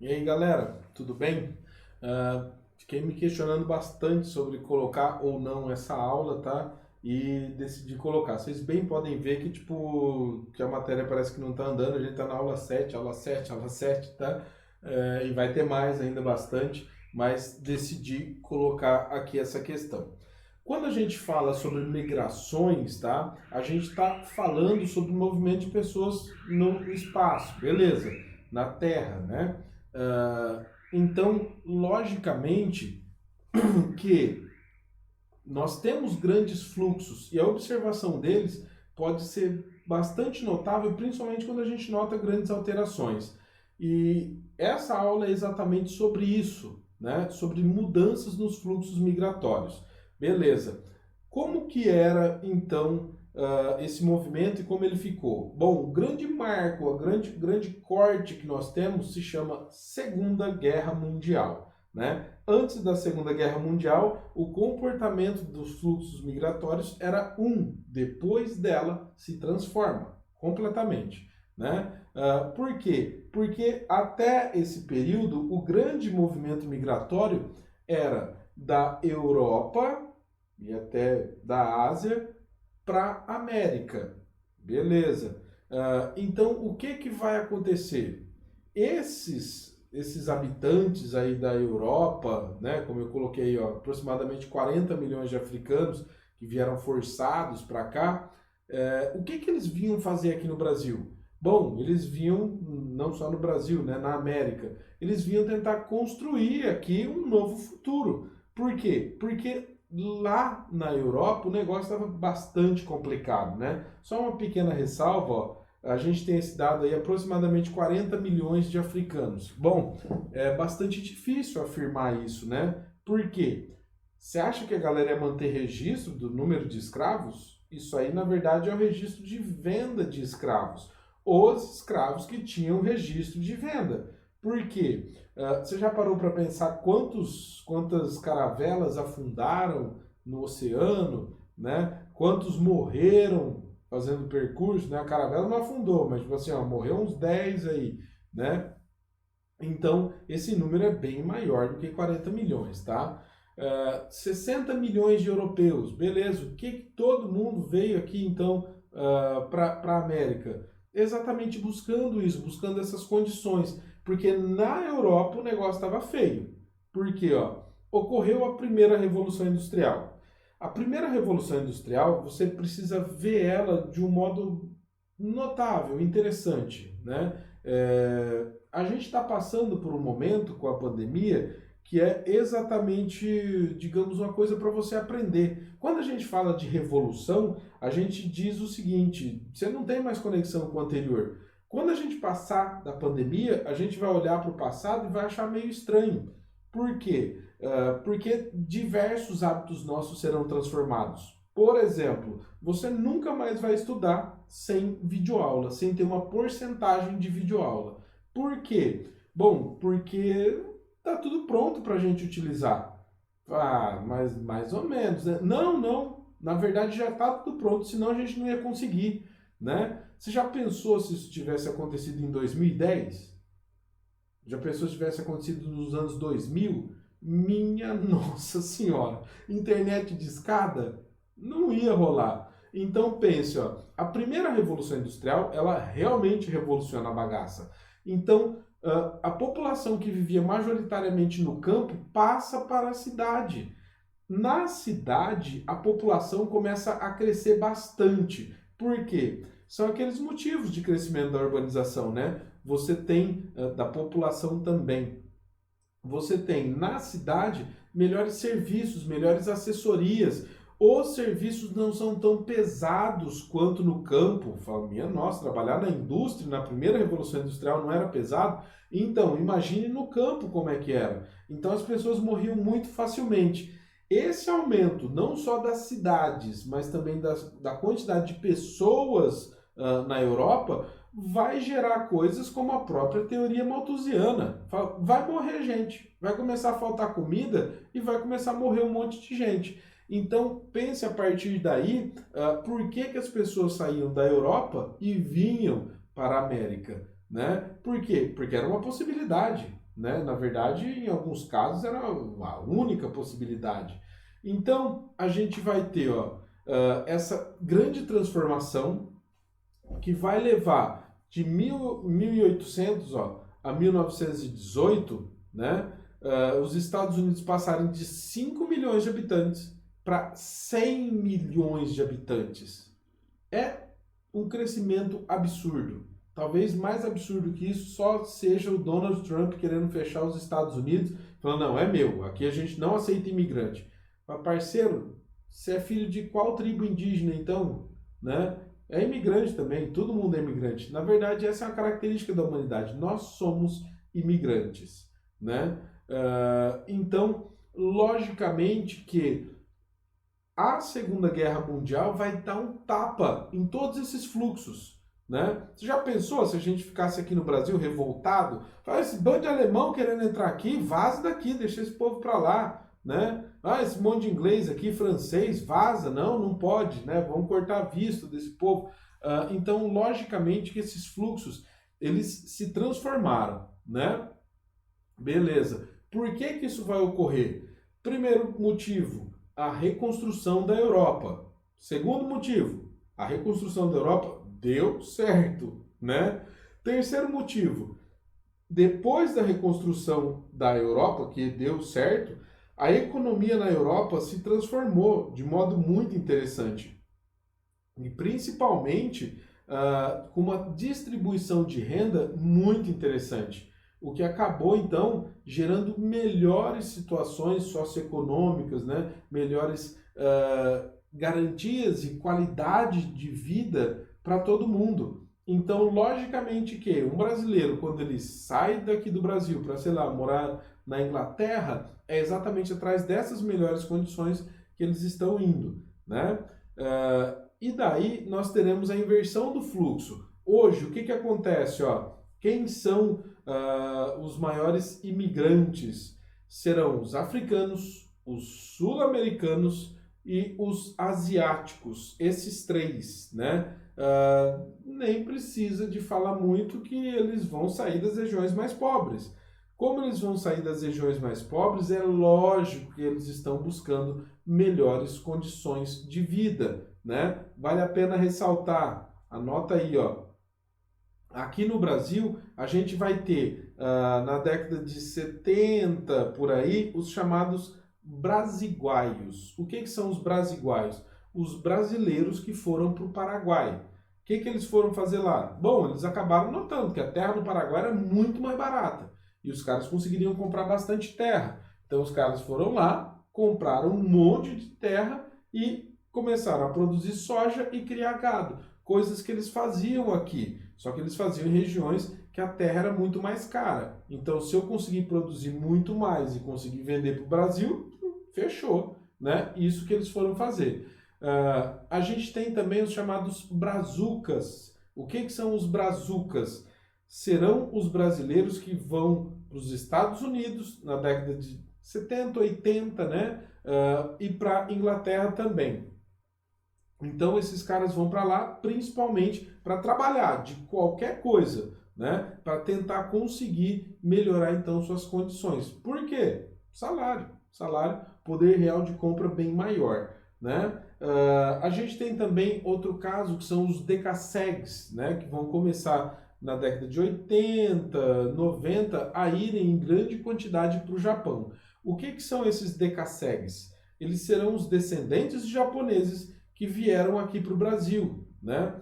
E aí, galera, tudo bem? Fiquei me questionando bastante sobre colocar ou não essa aula, tá? E decidi colocar. Vocês bem podem ver que, tipo, que a matéria parece que não tá andando, a gente tá na aula 7, aula 7, aula 7, tá? E vai ter mais ainda bastante, mas decidi colocar aqui essa questão. Quando a gente fala sobre migrações, tá? A gente está falando sobre o movimento de pessoas no espaço, beleza? Na Terra, né? Então, logicamente, que nós temos grandes fluxos e a observação deles pode ser bastante notável, principalmente quando a gente nota grandes alterações. E essa aula é exatamente sobre isso, né? Sobre mudanças nos fluxos migratórios. Beleza. Como que era então esse movimento e como ele ficou? Bom, o grande marco, o grande corte que nós temos se chama Segunda Guerra Mundial, né? Antes da Segunda Guerra Mundial, o comportamento dos fluxos migratórios era um, depois dela se transforma completamente, né? Por quê? Porque até esse período o grande movimento migratório era da Europa e até da Ásia para a América. Beleza. Então, o que, que vai acontecer? Esses habitantes aí da Europa, né, como eu coloquei, ó, aproximadamente 40 milhões de africanos que vieram forçados para cá, o que, que eles vinham fazer aqui no Brasil? Bom, eles vinham, não só no Brasil, né, na América, eles vinham tentar construir aqui um novo futuro. Por quê? Porque lá na Europa o negócio estava bastante complicado, né? Só uma pequena ressalva, ó, a gente tem esse dado aí, aproximadamente 40 milhões de africanos. Bom, é bastante difícil afirmar isso, né? Por quê? Você acha que a galera ia manter registro do número de escravos? Isso aí, na verdade, é o registro de venda de escravos. Os escravos que tinham registro de venda. Por quê? Você já parou para pensar quantas caravelas afundaram no oceano, né? Quantos morreram fazendo percurso, né? A caravela não afundou, mas tipo assim, ó, morreu uns 10 aí, né? Então, esse número é bem maior do que 40 milhões, tá? 60 milhões de europeus, beleza. O que todo mundo veio aqui, então, para a América? Exatamente buscando isso, buscando essas condições. Porque na Europa o negócio estava feio. Porque, ó, ocorreu a primeira Revolução Industrial. A primeira Revolução Industrial, você precisa ver ela de um modo notável, interessante, né? A gente está passando por um momento com a pandemia que é exatamente, digamos, uma coisa para você aprender. Quando a gente fala de revolução, a gente diz o seguinte: você não tem mais conexão com o anterior. Quando a gente passar da pandemia, a gente vai olhar para o passado e vai achar meio estranho. Por quê? Porque diversos hábitos nossos serão transformados. Por exemplo, você nunca mais vai estudar sem videoaula, sem ter uma porcentagem de videoaula. Por quê? Bom, porque tá tudo pronto para a gente utilizar. Ah, mas mais ou menos, né? Não, não. Na verdade já está tudo pronto, senão a gente não ia conseguir, né? Você já pensou se isso tivesse acontecido em 2010? Já pensou se tivesse acontecido nos anos 2000? Minha Nossa Senhora! Internet de escada? Não ia rolar. Então pense, ó, a primeira revolução industrial, ela realmente revoluciona a bagaça. Então, a população que vivia majoritariamente no campo passa para a cidade. Na cidade, a população começa a crescer bastante. Por quê? São aqueles motivos de crescimento da urbanização, né? Você tem da população também. Você tem na cidade melhores serviços, melhores assessorias. Os serviços não são tão pesados quanto no campo. Fala, minha nossa, trabalhar na indústria, na primeira revolução industrial, não era pesado. Então, imagine no campo como é que era. Então, as pessoas morriam muito facilmente. Esse aumento, não só das cidades, mas também da quantidade de pessoas na Europa, vai gerar coisas como a própria teoria malthusiana. Vai morrer gente, vai começar a faltar comida e vai começar a morrer um monte de gente. Então pense a partir daí por que, que as pessoas saíam da Europa e vinham para a América, né? Por quê? Porque era uma possibilidade. né? Na verdade, em alguns casos era a única possibilidade. Então, a gente vai ter, ó, essa grande transformação que vai levar de 1800, ó, a 1918, né? Os Estados Unidos passarem de 5 milhões de habitantes para 100 milhões de habitantes. É um crescimento absurdo. Talvez mais absurdo que isso só seja o Donald Trump querendo fechar os Estados Unidos, falando, não, é meu, aqui a gente não aceita imigrante. Mas, parceiro, você é filho de qual tribo indígena, então? Né? É imigrante também, todo mundo é imigrante. Na verdade, essa é uma característica da humanidade. Nós somos imigrantes, né? Então, logicamente que a Segunda Guerra Mundial vai dar um tapa em todos esses fluxos, né? Você já pensou se a gente ficasse aqui no Brasil revoltado? Fala, esse bando de alemão querendo entrar aqui, vaza daqui, deixa esse povo para lá, né? Ah, esse monte de inglês aqui, francês, vaza, não pode, né? Vamos cortar visto desse povo. Então, logicamente que esses fluxos, eles se transformaram, né? Beleza. Por que isso vai ocorrer? Primeiro motivo, a reconstrução da Europa. Segundo motivo, a reconstrução da Europa deu certo, né? Terceiro motivo, depois da reconstrução da Europa, que deu certo, a economia na Europa se transformou de modo muito interessante. E principalmente com uma distribuição de renda muito interessante. O que acabou, então, gerando melhores situações socioeconômicas, né? Melhores garantias e qualidade de vida para todo mundo. Então, logicamente que um brasileiro, quando ele sai daqui do Brasil para, sei lá, morar na Inglaterra, é exatamente atrás dessas melhores condições que eles estão indo, né? E daí nós teremos a inversão do fluxo. Hoje, o que acontece? Ó? Quem são os maiores imigrantes? Serão os africanos, os sul-americanos e os asiáticos. Esses três, né? Nem precisa de falar muito que eles vão sair das regiões mais pobres. Como eles vão sair das regiões mais pobres, é lógico que eles estão buscando melhores condições de vida, né? Vale a pena ressaltar, anota aí, ó. Aqui no Brasil, a gente vai ter, na década de 70, por aí, os chamados brasiguaios. O que são os brasiguaios? Os brasileiros que foram para o Paraguai. O que eles foram fazer lá? Bom, eles acabaram notando que a terra no Paraguai era muito mais barata. E os caras conseguiriam comprar bastante terra. Então os caras foram lá, compraram um monte de terra e começaram a produzir soja e criar gado. Coisas que eles faziam aqui. Só que eles faziam em regiões que a terra era muito mais cara. Então, se eu conseguir produzir muito mais e conseguir vender para o Brasil, fechou, né? Isso que eles foram fazer. A gente tem também os chamados brazucas. O que são os brazucas? Serão os brasileiros que vão para os Estados Unidos na década de 70, 80, né? E para a Inglaterra também. Então esses caras vão para lá principalmente para trabalhar de qualquer coisa, né? Para tentar conseguir melhorar então suas condições. Por quê? Salário, poder real de compra bem maior, né? A gente tem também outro caso que são os decassegues, né? Que vão começar na década de 80, 90 a irem em grande quantidade para o Japão. O que são esses decassegues? Eles serão os descendentes de japoneses que vieram aqui para o Brasil, né?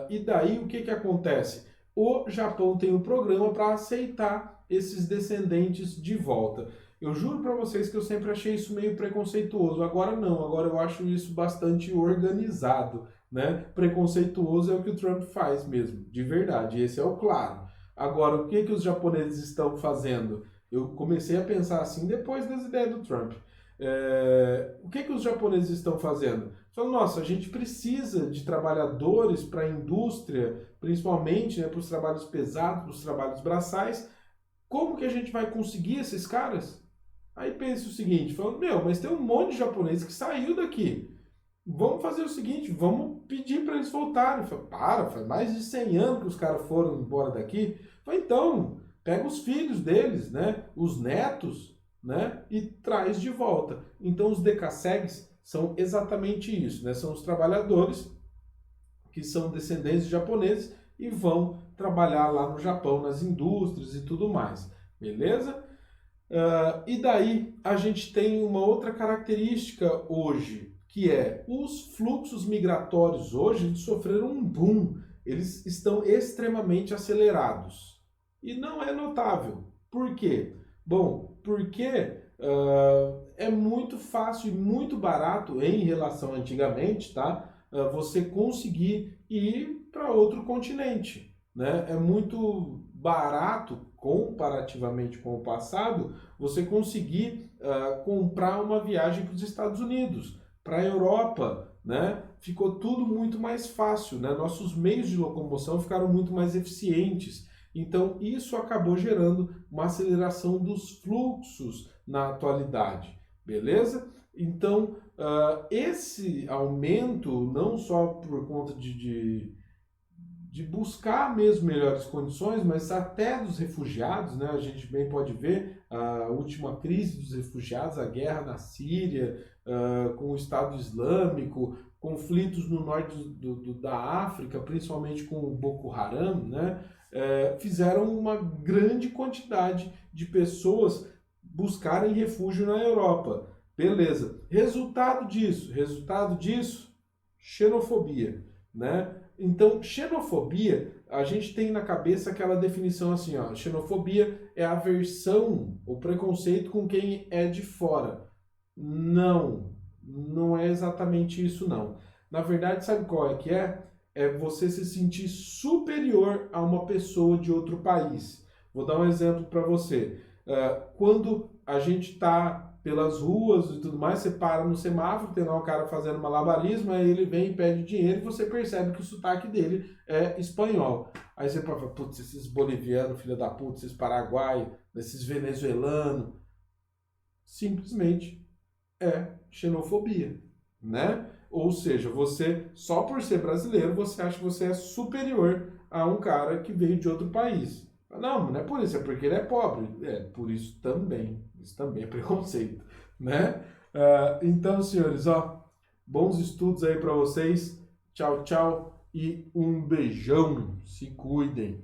E daí o que acontece? O Japão tem um programa para aceitar esses descendentes de volta. Eu juro para vocês que eu sempre achei isso meio preconceituoso. Agora não, agora eu acho isso bastante organizado, né? Preconceituoso é o que o Trump faz mesmo, de verdade, esse é o claro. Agora, o que os japoneses estão fazendo? Eu comecei a pensar assim depois das ideias do Trump. O que os japoneses estão fazendo? Falam, nossa, a gente precisa de trabalhadores para a indústria, principalmente, né, para os trabalhos pesados, para os trabalhos braçais. Como que a gente vai conseguir esses caras? Aí pensa o seguinte, falando, mas tem um monte de japonês que saiu daqui. Vamos fazer o seguinte, vamos pedir para eles voltarem. Fala, faz mais de 100 anos que os caras foram embora daqui. Fala, então, pega os filhos deles, né, os netos, né, e traz de volta. Então os decassegues são exatamente isso, né, são os trabalhadores que são descendentes de japoneses e vão trabalhar lá no Japão, nas indústrias e tudo mais, beleza? E daí a gente tem uma outra característica hoje, que é os fluxos migratórios hoje eles sofreram um boom, eles estão extremamente acelerados. E não é notável. Por quê? Bom, porque é muito fácil e muito barato em relação a antigamente, tá? Você conseguir ir para outro continente, né? É muito barato comparativamente com o passado, você conseguir comprar uma viagem para os Estados Unidos, para a Europa, né? Ficou tudo muito mais fácil, né? Nossos meios de locomoção ficaram muito mais eficientes. Então, isso acabou gerando uma aceleração dos fluxos na atualidade, beleza? Então, esse aumento, não só por conta de buscar mesmo melhores condições, mas até dos refugiados, né? A gente bem pode ver a última crise dos refugiados, a guerra na Síria, com o Estado Islâmico, conflitos no norte da África, principalmente com o Boko Haram, né? Fizeram uma grande quantidade de pessoas buscarem refúgio na Europa. Beleza. Resultado disso, xenofobia, né? Então, xenofobia, a gente tem na cabeça aquela definição assim, ó, xenofobia é aversão ou preconceito com quem é de fora. Não, não é exatamente isso não. Na verdade, sabe qual é que é? É você se sentir superior a uma pessoa de outro país. Vou dar um exemplo para você. Quando a gente está pelas ruas e tudo mais, você para no semáforo, tem lá um cara fazendo malabarismo, aí ele vem e pede dinheiro e você percebe que o sotaque dele é espanhol. Aí você fala, putz, esses bolivianos, filha da puta, esses paraguaios, esses venezuelanos, simplesmente é xenofobia, né? Ou seja, você, só por ser brasileiro, você acha que você é superior a um cara que veio de outro país. Não, não é por isso, é porque ele é pobre. É, por isso também. Isso também é preconceito, né? Então, senhores, ó, bons estudos aí para vocês. Tchau, tchau e um beijão. Se cuidem.